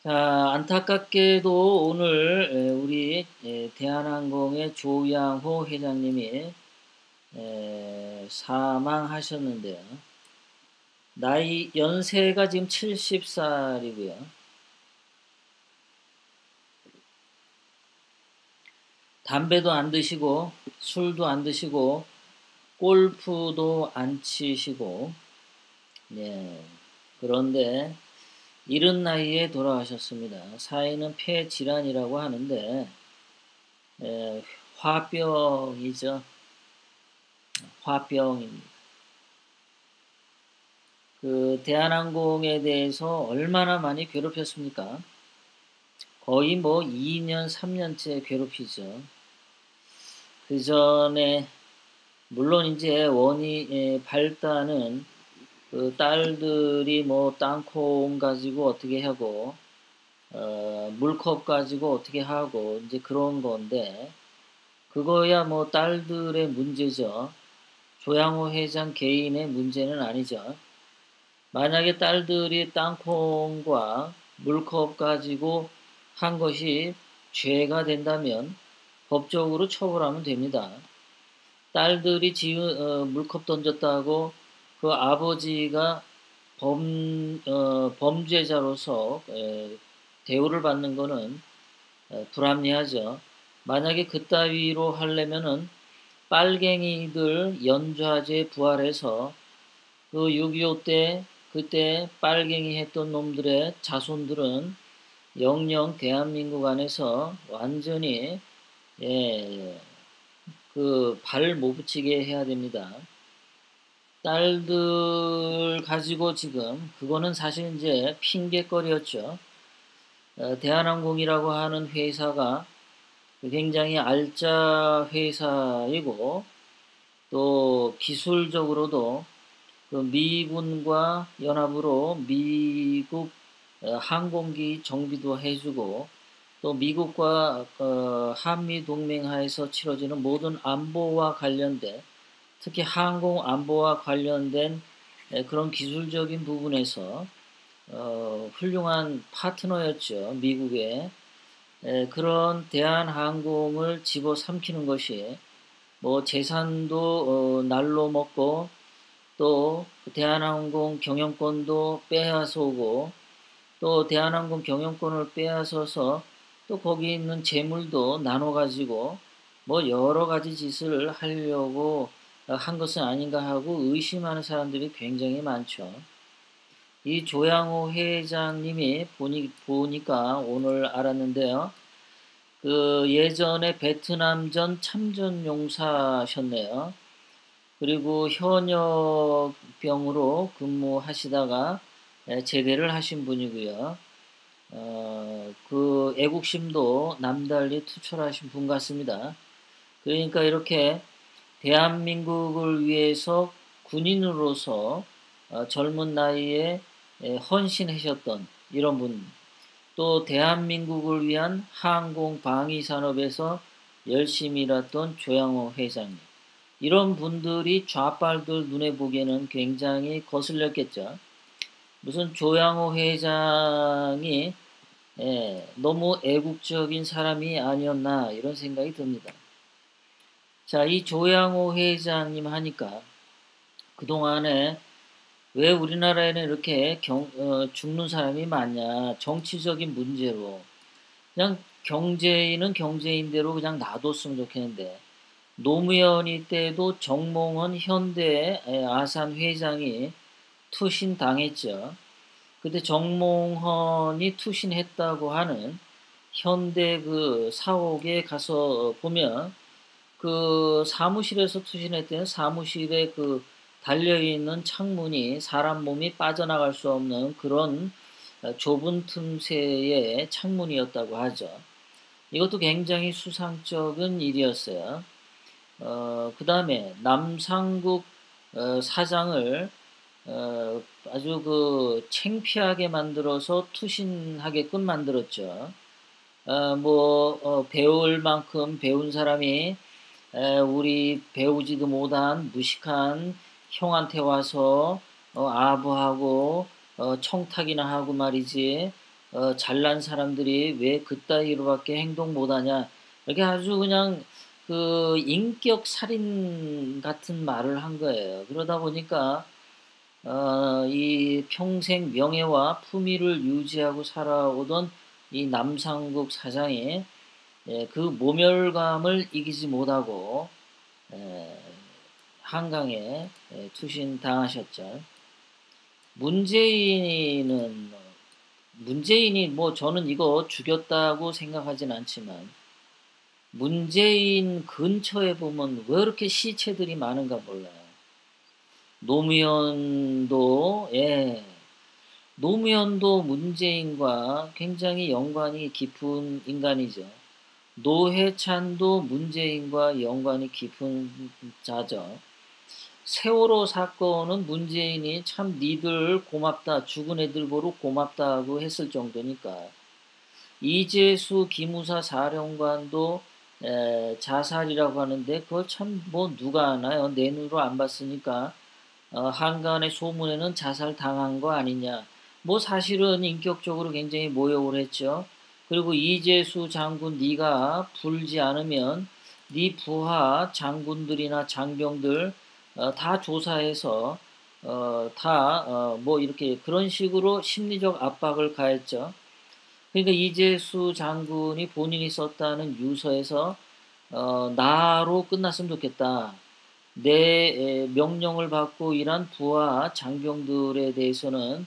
자, 안타깝게도 오늘 우리 대한항공의 조양호 회장님이 사망하셨는데요. 나이 연세가 지금 70살이고요. 담배도 안 드시고 술도 안 드시고 골프도 안 치시고, 예, 그런데 이른 나이에 돌아가셨습니다. 사인은 폐질환이라고 하는데 화병이죠. 화병입니다. 그 대한항공에 대해서 얼마나 많이 괴롭혔습니까? 거의 뭐 2년, 3년째 괴롭히죠. 그 전에 물론 이제 발단은 그 딸들이 뭐 땅콩 가지고 어떻게 하고 물컵 가지고 어떻게 하고 이제 그런 건데, 그거야 뭐 딸들의 문제죠. 조양호 회장 개인의 문제는 아니죠. 만약에 딸들이 땅콩과 물컵 가지고 한 것이 죄가 된다면 법적으로 처벌하면 됩니다. 딸들이 물컵 던졌다고 그 아버지가 범죄자로서 대우를 받는 것은 불합리하죠. 만약에 그따위로 하려면은 빨갱이들 연좌제 부활해서 그 6.25 때 그때 빨갱이 했던 놈들의 자손들은 영영 대한민국 안에서 완전히 예, 그 발 못 붙이게 해야 됩니다. 딸들 가지고 지금 그거는 사실 이제 핑계거리였죠. 대한항공이라고 하는 회사가 굉장히 알짜 회사이고, 또 기술적으로도 그 미군과 연합으로 미국 항공기 정비도 해주고, 또 미국과 한미 동맹하에서 치러지는 모든 안보와 관련된, 특히 항공 안보와 관련된 그런 기술적인 부분에서 훌륭한 파트너였죠. 미국의 그런 대한항공을 집어삼키는 것이 뭐 재산도 날로 먹고, 또 대한항공 경영권도 빼앗아오고, 또 대한항공 경영권을 빼앗아서 또 거기 있는 재물도 나눠 가지고 뭐 여러 가지 짓을 하려고 한 것은 아닌가 하고 의심하는 사람들이 굉장히 많죠. 이 조양호 회장님이 보니까 오늘 알았는데요. 그 예전에 베트남전 참전 용사셨네요. 그리고 현역병으로 근무하시다가 제대를 하신 분이고요. 그 애국심도 남달리 투철하신 분 같습니다. 그러니까 이렇게 대한민국을 위해서 군인으로서 젊은 나이에 헌신하셨던 이런 분, 또 대한민국을 위한 항공 방위 산업에서 열심히 일했던 조양호 회장님, 이런 분들이 좌빨들 눈에 보기에는 굉장히 거슬렸겠죠. 무슨 조양호 회장이 너무 애국적인 사람이 아니었나 이런 생각이 듭니다. 자, 이 조양호 회장님 하니까 그동안에 왜 우리나라에는 이렇게 죽는 사람이 많냐, 정치적인 문제로. 그냥 경제인은 경제인대로 그냥 놔뒀으면 좋겠는데, 노무현이 때도 정몽원 현대 아산 회장이 투신당했죠. 그때 정몽헌이 투신했다고 하는 현대 그 사옥에 가서 보면, 그 사무실에서 투신했던 사무실에 그 달려있는 창문이 사람 몸이 빠져나갈 수 없는 그런 좁은 틈새의 창문이었다고 하죠. 이것도 굉장히 수상적인 일이었어요. 그 다음에 남상국 사장을 아주 그 창피하게 만들어서 투신하게끔 만들었죠. 배울 만큼 배운 사람이 우리 배우지도 못한 무식한 형한테 와서 아부하고 청탁이나 하고 말이지, 잘난 사람들이 왜 그따위로밖에 행동 못하냐, 이렇게 아주 그냥 그 인격 살인 같은 말을 한 거예요. 그러다 보니까 이 평생 명예와 품위를 유지하고 살아오던 이 남상국 사장이 그 모멸감을 이기지 못하고 에, 한강에 투신당하셨죠. 문재인은 문재인이 뭐 저는 이거 죽였다고 생각하진 않지만 문재인 근처에 보면 왜 이렇게 시체들이 많은가 몰라요. 노무현도 노무현도 문재인과 굉장히 연관이 깊은 인간이죠. 노회찬도 문재인과 연관이 깊은 자죠. 세월호 사건은 문재인이 참 니들 고맙다, 죽은 애들 보러 고맙다고 했을 정도니까. 이재수 기무사 사령관도 자살이라고 하는데 그걸 참 뭐 누가 아나요? 내 눈으로 안 봤으니까 한간의 소문에는 자살 당한 거 아니냐. 뭐 사실은 인격적으로 굉장히 모욕을 했죠. 그리고 이재수 장군 네가 불지 않으면 네 부하 장군들이나 장병들 다 조사해서 다 뭐 이렇게 그런 식으로 심리적 압박을 가했죠. 그러니까 이재수 장군이 본인이 썼다는 유서에서 나로 끝났으면 좋겠다. 내 명령을 받고 일한 부하 장병들에 대해서는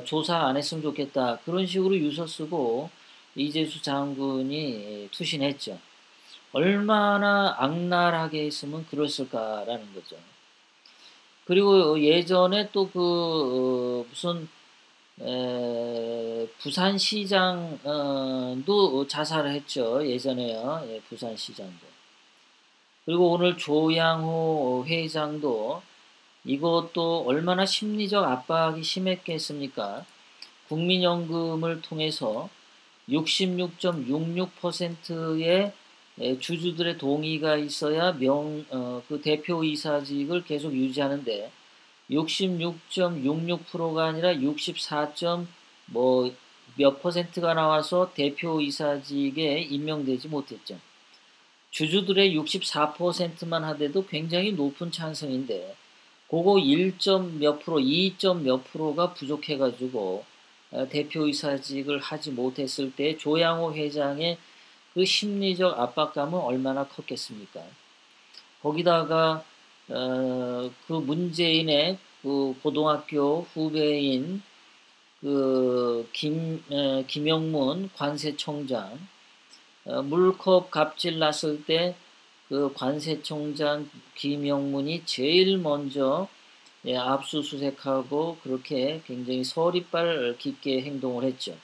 조사 안 했으면 좋겠다. 그런 식으로 유서 쓰고 이재수 장군이 투신했죠. 얼마나 악랄하게 했으면 그랬을까라는 거죠. 그리고 예전에 또 그 무슨 부산시장도 자살을 했죠. 예전에요. 예, 부산시장도. 그리고 오늘 조양호 회장도 이것도 얼마나 심리적 압박이 심했겠습니까? 국민연금을 통해서 66.66%의 주주들의 동의가 있어야 그 대표이사직을 계속 유지하는데 66.66%가 아니라 64. 뭐 몇 퍼센트가 나와서 대표이사직에 임명되지 못했죠. 주주들의 64%만 하더라도 굉장히 높은 찬성인데 그거 1. 몇 프로, 2. 몇 프로가 부족해가지고 대표이사직을 하지 못했을 때 조양호 회장의 그 심리적 압박감은 얼마나 컸겠습니까? 거기다가 그 문재인의 그 고등학교 후배인 그 김영문 관세청장 물컵 갑질 났을 때 그 관세청장 김영문이 제일 먼저 압수수색하고 그렇게 굉장히 서리빨 깊게 행동을 했죠.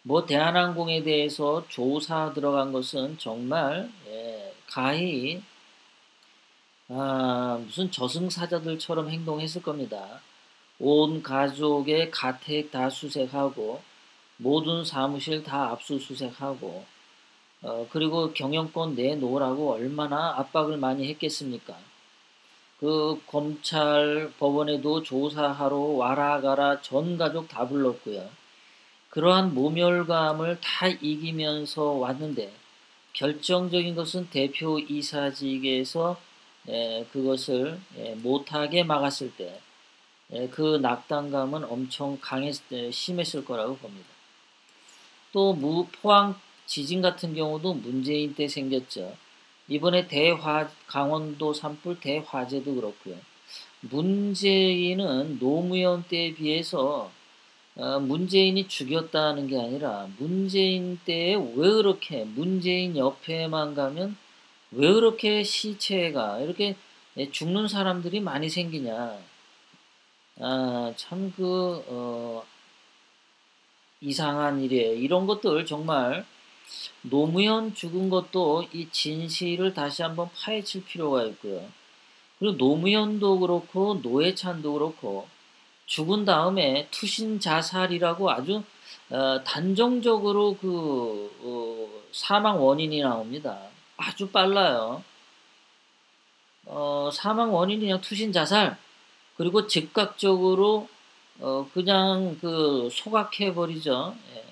뭐 대한항공에 대해서 조사 들어간 것은 정말 가히 무슨 저승사자들처럼 행동했을 겁니다. 온 가족의 가택 다 수색하고 모든 사무실 다 압수수색하고 그리고 경영권 내놓으라고 얼마나 압박을 많이 했겠습니까? 그 검찰 법원에도 조사하러 와라 가라 전 가족 다 불렀고요. 그러한 모멸감을 다 이기면서 왔는데 결정적인 것은 대표이사직에서 그것을 못하게 막았을 때 그 낙담감은 엄청 심했을 거라고 봅니다. 또 포항 지진 같은 경우도 문재인 때 생겼죠. 이번에 강원도 산불 대화재도 그렇고요. 문재인은 노무현 때에 비해서 문재인이 죽였다는 게 아니라 문재인 때에 왜 그렇게 문재인 옆에만 가면 왜 그렇게 시체가 이렇게 죽는 사람들이 많이 생기냐. 참 이상한 일이에요. 이런 것들 정말 노무현 죽은 것도 이 진실을 다시 한번 파헤칠 필요가 있고요. 그리고 노무현도 그렇고 노회찬도 그렇고 죽은 다음에 투신 자살이라고 아주 단정적으로 사망 원인이 나옵니다. 아주 빨라요. 사망 원인이 그냥 투신 자살. 그리고 즉각적으로 그냥 그 소각해버리죠. 예.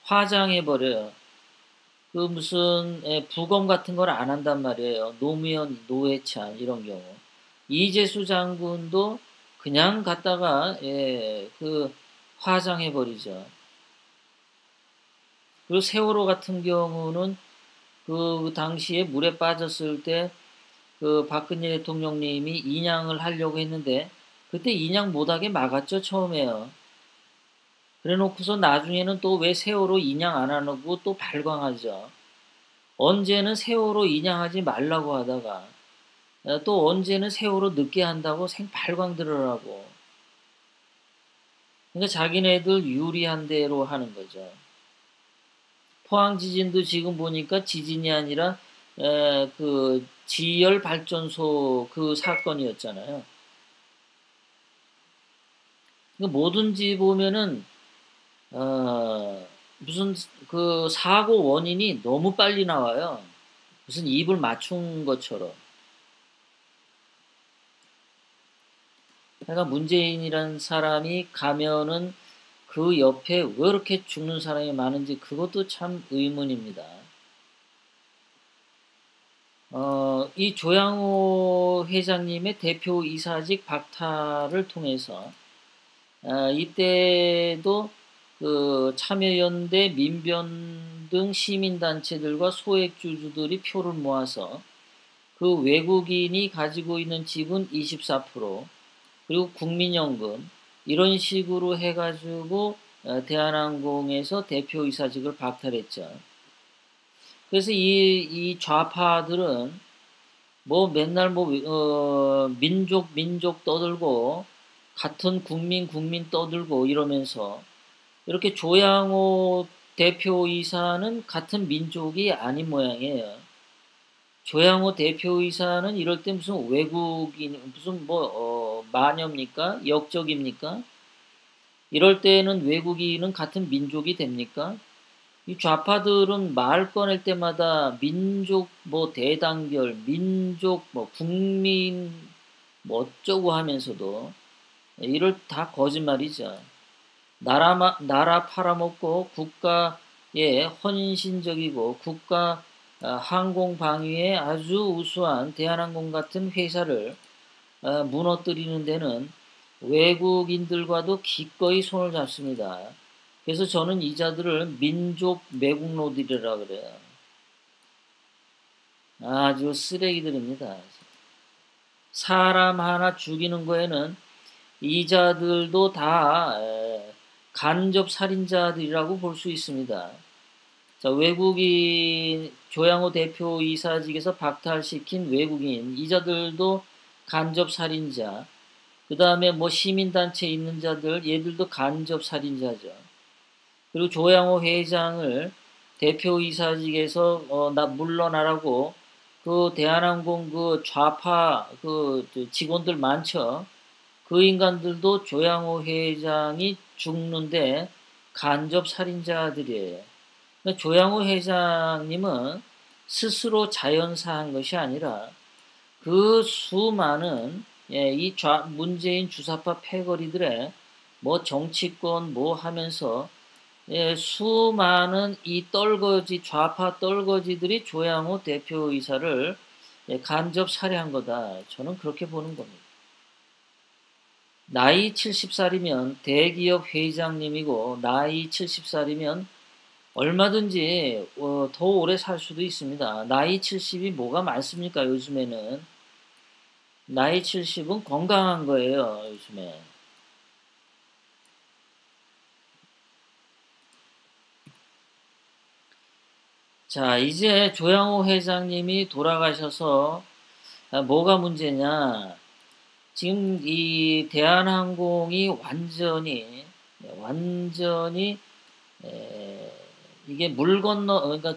화장해버려요. 그 무슨 부검 같은 걸 안 한단 말이에요. 노무현, 노회찬 이런 경우. 이재수 장군도 그냥 갖다가 그 화장해버리죠. 그리고 세월호 같은 경우는 그 당시에 물에 빠졌을 때 그 박근혜 대통령님이 인양을 하려고 했는데 그때 인양 못하게 막았죠, 처음에요. 그래 놓고서 나중에는 또 왜 세월호 인양 안 하고 또 발광하죠. 언제는 세월호 인양하지 말라고 하다가 또 언제는 세월호 늦게 한다고 생 발광 들으라고. 그러니까 자기네들 유리한 대로 하는 거죠. 포항 지진도 지금 보니까 지진이 아니라 그 지열 발전소 그 사건이었잖아요. 그러니까 뭐든지 보면은 무슨 그 사고 원인이 너무 빨리 나와요. 무슨 입을 맞춘 것처럼. 그러니까 문재인이라는 사람이 가면은 그 옆에 왜 이렇게 죽는 사람이 많은지 그것도 참 의문입니다. 이 조양호 회장님의 대표이사직 박탈을 통해서 이때도 그 참여연대, 민변 등 시민단체들과 소액주주들이 표를 모아서 그 외국인이 가지고 있는 지분 24%, 그리고 국민연금 이런 식으로 해가지고 대한항공에서 대표이사직을 박탈했죠. 그래서 이 좌파들은 뭐 맨날 뭐 민족 떠들고 같은 국민 떠들고 이러면서 이렇게 조양호 대표이사는 같은 민족이 아닌 모양이에요. 조양호 대표이사는 이럴 때 무슨 외국인 무슨 뭐 마녀입니까? 역적입니까? 이럴 때는 외국인은 같은 민족이 됩니까? 이 좌파들은 말 꺼낼 때마다 민족 뭐 대단결, 민족 뭐 국민 뭐 어쩌고 하면서도 이럴 다 거짓말이죠. 나라 팔아먹고 국가에 헌신적이고 국가 항공 방위에 아주 우수한 대한항공 같은 회사를 무너뜨리는 데는 외국인들과도 기꺼이 손을 잡습니다. 그래서 저는 이자들을 민족 매국노들이라 그래요. 아주 쓰레기들입니다. 사람 하나 죽이는 거에는 이자들도 다 간접 살인자들이라고 볼 수 있습니다. 자, 외국인 조양호 대표 이사직에서 박탈시킨 외국인 이자들도 간접 살인자. 그 다음에 뭐 시민단체 있는 자들 얘들도 간접 살인자죠. 그리고 조양호 회장을 대표이사직에서 물러나라고 그 대한항공 그 좌파 그 직원들 많죠. 그 인간들도 조양호 회장이 죽는데 간접 살인자들이에요. 그러니까 조양호 회장님은 스스로 자연사한 것이 아니라 그 수많은 이 문재인 주사파 패거리들의 뭐 정치권 뭐 하면서 수많은 이 좌파 떨거지들이 조양호 대표이사를 간접 살해한 거다. 저는 그렇게 보는 겁니다. 나이 70살이면 대기업 회장님이고 나이 70살이면 얼마든지 더 오래 살 수도 있습니다. 나이 70이 뭐가 많습니까? 요즘에는. 나이 70은 건강한 거예요. 요즘에. 자, 이제 조양호 회장님이 돌아가셔서 뭐가 문제냐. 지금 이 대한항공이 완전히 이게 물 건너 그러니까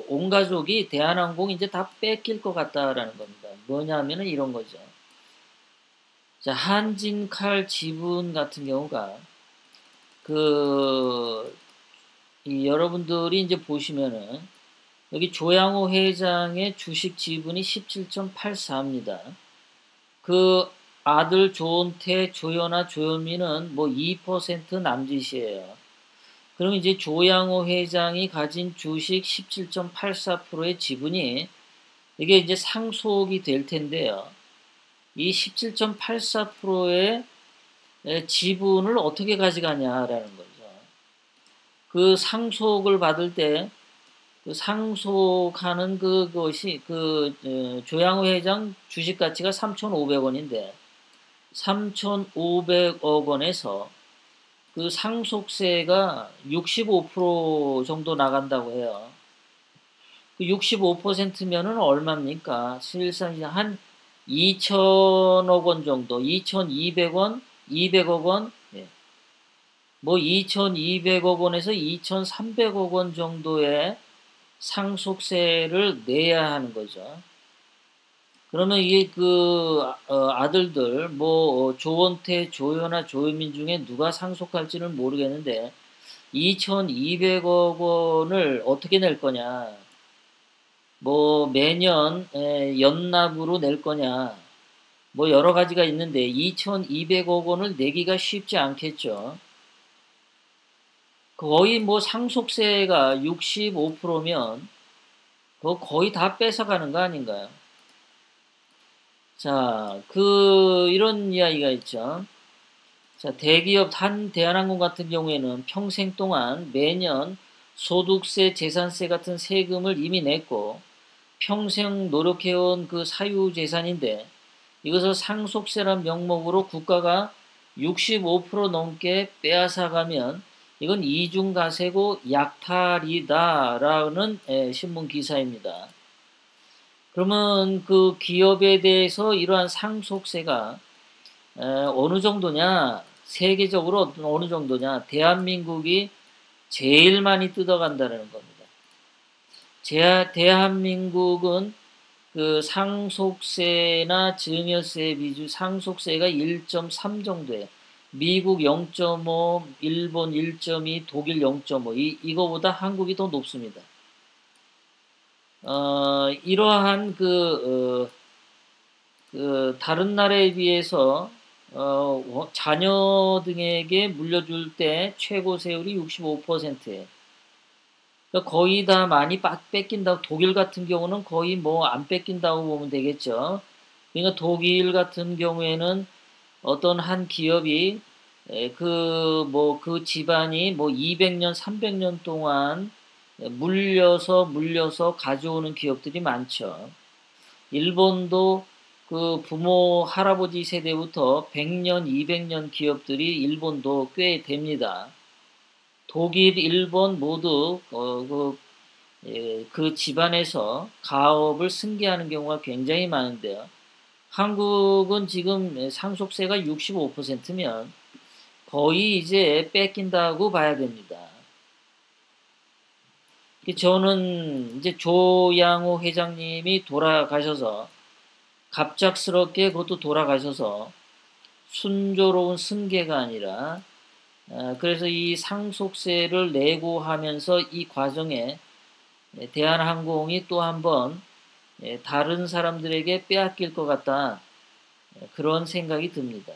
온 가족이 대한항공 이제 다 뺏길 것 같다라는 겁니다. 뭐냐면은 이런 거죠. 자, 한진칼 지분 같은 경우가 여러분들이 이제 보시면은 여기 조양호 회장의 주식 지분이 17.84입니다. 그 아들 조은태, 조연아, 조현민은 뭐 2% 남짓이에요. 그럼 이제 조양호 회장이 가진 주식 17.84%의 지분이 이게 이제 상속이 될 텐데요. 이 17.84%의 지분을 어떻게 가져가냐라는 거죠. 그 상속을 받을 때 그 상속하는 그것이 조양호 회장 주식 가치가 3,500원인데 3,500억 원에서 그 상속세가 65% 정도 나간다고 해요. 그 65%면은 얼마입니까? 실상 한 2천억 원 정도, 2,200원, 200억 원, 예. 뭐 2,200억 원에서 2,300억 원 정도의 상속세를 내야 하는 거죠. 그러면 이게 아들들 뭐 조원태, 조현아, 조현민 중에 누가 상속할지는 모르겠는데 2,200억 원을 어떻게 낼 거냐? 뭐 매년 연납으로 낼 거냐? 뭐 여러 가지가 있는데 2,200억 원을 내기가 쉽지 않겠죠. 거의 뭐 상속세가 65%면 그거 거의 다 뺏어가는 거 아닌가요? 자, 이런 이야기가 있죠. 자, 대기업 대한항공 같은 경우에는 평생 동안 매년 소득세, 재산세 같은 세금을 이미 냈고 평생 노력해온 그 사유재산인데 이것을 상속세란 명목으로 국가가 65% 넘게 빼앗아가면 이건 이중가세고 약탈이다라는 신문 기사입니다. 그러면 그 기업에 대해서 이러한 상속세가 어느 정도냐, 세계적으로 어느 정도냐, 대한민국이 제일 많이 뜯어간다는 겁니다. 대한민국은 그 상속세나 증여세 비중 상속세가 1.3 정도예요. 미국 0.5, 일본 1.2, 독일 0.5 이거보다 한국이 더 높습니다. 이러한 다른 나라에 비해서 자녀 등에게 물려줄 때 최고 세율이 65%예요. 그러니까 거의 다 많이 뺏긴다고 독일 같은 경우는 거의 뭐 안 뺏긴다고 보면 되겠죠. 그러니까 독일 같은 경우에는 어떤 한 기업이 그 집안이 뭐 200년, 300년 동안 물려서 가져오는 기업들이 많죠. 일본도 그 부모 할아버지 세대부터 100년, 200년 기업들이 일본도 꽤 됩니다. 독일, 일본 모두 그 집안에서 가업을 승계하는 경우가 굉장히 많은데요. 한국은 지금 상속세가 65%면 거의 이제 뺏긴다고 봐야 됩니다. 저는 이제 조양호 회장님이 돌아가셔서 갑작스럽게 그것도 돌아가셔서 순조로운 승계가 아니라 그래서 이 상속세를 내고 하면서 이 과정에 대한항공이 또 한번 다른 사람들에게 빼앗길 것 같다 그런 생각이 듭니다.